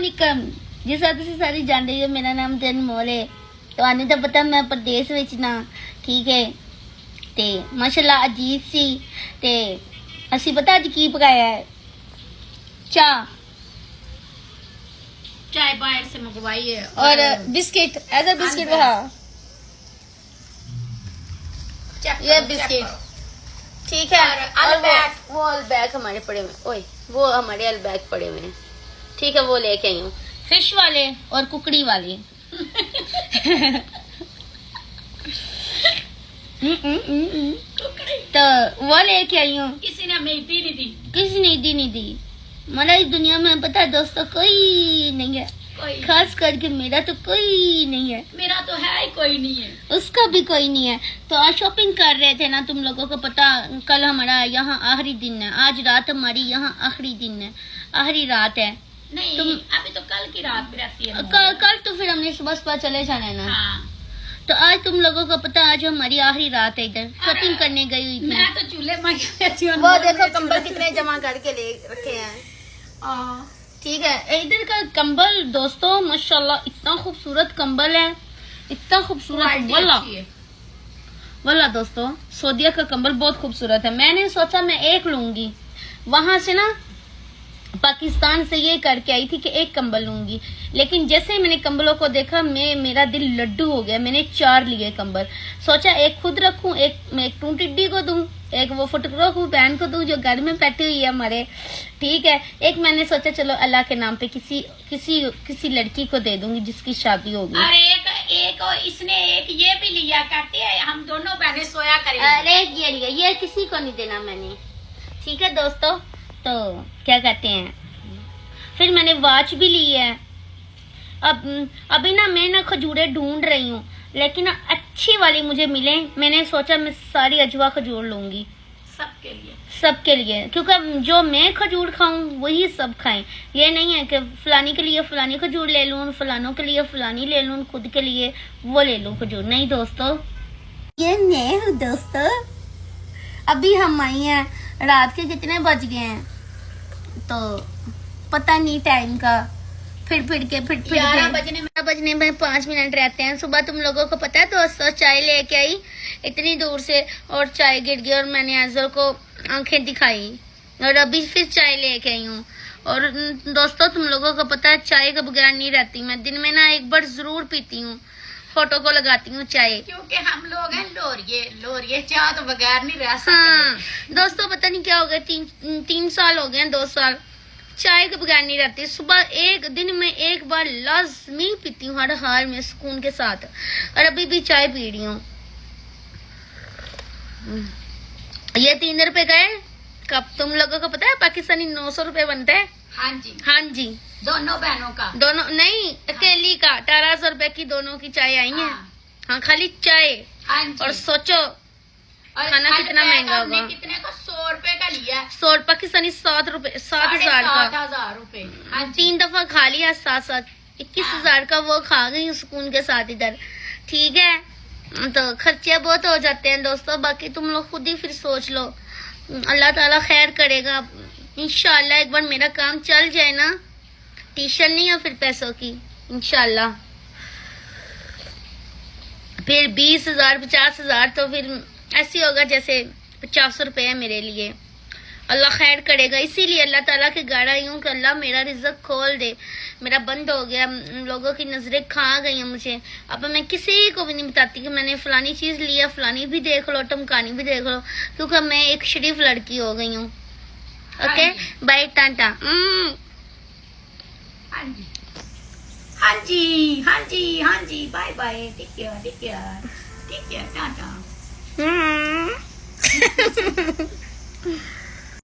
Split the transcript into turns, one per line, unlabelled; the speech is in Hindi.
अलैकुम। जिस तरह तुम सारी जान रही हो मेरा नाम ते अनमोल है। तो आने तो पता मैं प्रदेश विच ना ठीक है ते माशाल्लाह अजीब सी ते असी पता अज की पकाया है चाय
चाय बाहर से मंगवाई है
और बिस्किट ऐसा बिस्किट हाँ ये बिस्किट ठीक है। और वो अलबैग हमारे पड़े हुए ओए वो हमारे अलबैग पड़े हुए हैं ठीक है वो लेके आई हूँ फिश वाले और कुकड़ी वाले तो वो लेके आई हूँ।
किसी ने हमें दी नहीं दी
किसी ने नहीं दी मतलब इस दुनिया में पता है दोस्तों कोई नहीं है
कोई
खास करके मेरा तो कोई नहीं है
मेरा तो है ही कोई नहीं है
उसका भी कोई नहीं है। तो आज शॉपिंग कर रहे थे ना तुम लोगों को पता कल हमारा यहाँ आखिरी दिन है आज रात हमारी यहाँ आखिरी दिन है आखिरी रात है
नहीं अभी तो कल की रात भी रहती है
कल तो फिर हमने सुबह सुबह चले जाना है ना
हाँ।
तो आज तुम लोगों को पता आज हमारी आखिरी रात है इधर शॉपिंग करने गई हुई थी
मैं तो चूल्हे में
वो देखो कंबल कितने जमा करके ले रखे हैं ठीक है इधर का कंबल दोस्तों माशाल्लाह इतना खूबसूरत कंबल है इतना खूबसूरत वाला दोस्तों सऊदीया का कंबल बहुत खूबसूरत है। मैंने सोचा मैं एक लूंगी वहां से ना पाकिस्तान से ये करके आई थी कि एक कंबल लूंगी लेकिन जैसे ही मैंने कंबलों को देखा मेरा दिल लड्डू हो गया। मैंने 4 लिए कंबल सोचा एक खुद रखूं एक मैं एक टू टिड्डी को दूं एक वो फुटकरों को बहन को दूं जो घर में बैठी हुई है हमारे ठीक है। एक मैंने सोचा चलो अल्लाह के नाम पे किसी लड़की को दे दूंगी जिसकी शादी होगी।
अरे एक इसने एक ये भी लिया कहती है हम दोनों बहनें सोया करेंगे।
अरे ये लिया ये किसी को नहीं देना मैंने ठीक है दोस्तों। तो क्या कहते हैं फिर मैंने वॉच भी ली है। अभी ना मैं ना खजूरें ढूंढ रही हूँ लेकिन ना अच्छी वाली मुझे मिले। मैंने सोचा मैं सारी अजवा खजूर लूंगी सबके लिए क्योंकि जो मैं खजूर खाऊं वही सब खाएं। ये नहीं है कि फलानी के लिए फलानी खजूर ले लूं फलानों के लिए फलानी ले लूं खुद के लिए वो ले लूं खजूर नहीं दोस्तों। ये मैं हूँ दोस्तों। अभी हम आई हैं रात के कितने बज गए हैं तो पता नहीं टाइम का फिर के 11 बजने में 5 मिनट रहते हैं। सुबह तुम लोगों को पता है दोस्तों चाय लेके आई इतनी दूर से और चाय गिर गई और मैंने अजर को आंखें दिखाई और अभी फिर चाय लेके आई हूँ। और दोस्तों तुम लोगों को पता है चाय के बगैर नहीं रहती मैं दिन में ना एक बार जरूर पीती हूँ फोटो को लगाती हूँ चाय
क्योंकि हम लोग हैं लोरिये चाय तो बगैर नहीं रह सकते।
हाँ दोस्तों पता नहीं क्या हो गया 3 साल हो गए 2 साल चाय के बगैर नहीं रहती। सुबह एक दिन में एक बार लाजमी पीती हूँ हर हाल में सुकून के साथ और अभी भी चाय पी रही हूँ। ये 3 रुपए गए कब तुम लोगों को पता है पाकिस्तानी 900 रुपए बनता है। हाँ जी
दोनों बहनों का
दोनों नहीं अकेली का 1800 रुपए की दोनों की चाय आई है। हाँ खाली चाय और सोचो खाना कितना महंगा होगा।
कितने का 100 रुपए का लिया
100 पाकिस्तानी 7 रुपए 7,000 का
7,000 रुपए
3 दफा खा लिया 7 21,000 का वो खा गई सुकून के साथ इधर ठीक है। तो खर्चे बहुत हो जाते हैं दोस्तों बाकी तुम लोग खुद ही फिर सोच लो अल्लाह ताला खैर करेगा इंशाल्लाह। एक बार मेरा काम चल जाए ना ट्यूशन नहीं है फिर पैसों की इंशाल्लाह फिर 20,000 50,000 तो फिर ऐसी होगा जैसे 50 रुपए है मेरे लिए। अल्लाह खैर करेगा इसीलिए अल्लाह ताला के घर आई हूँ कि अल्लाह मेरा रिज़्क़ खोल दे। मेरा बंद हो गया लोगों की नजरें खा गई हैं मुझे। अब मैं किसी को भी नहीं बताती कि मैंने फलानी चीज लिया फलानी भी देख लो टमकानी भी देख लो क्योंकि मैं एक शरीफ लड़की हो गई हूँ। Okay bye tata.
हाँ जी bye bye take care Tata.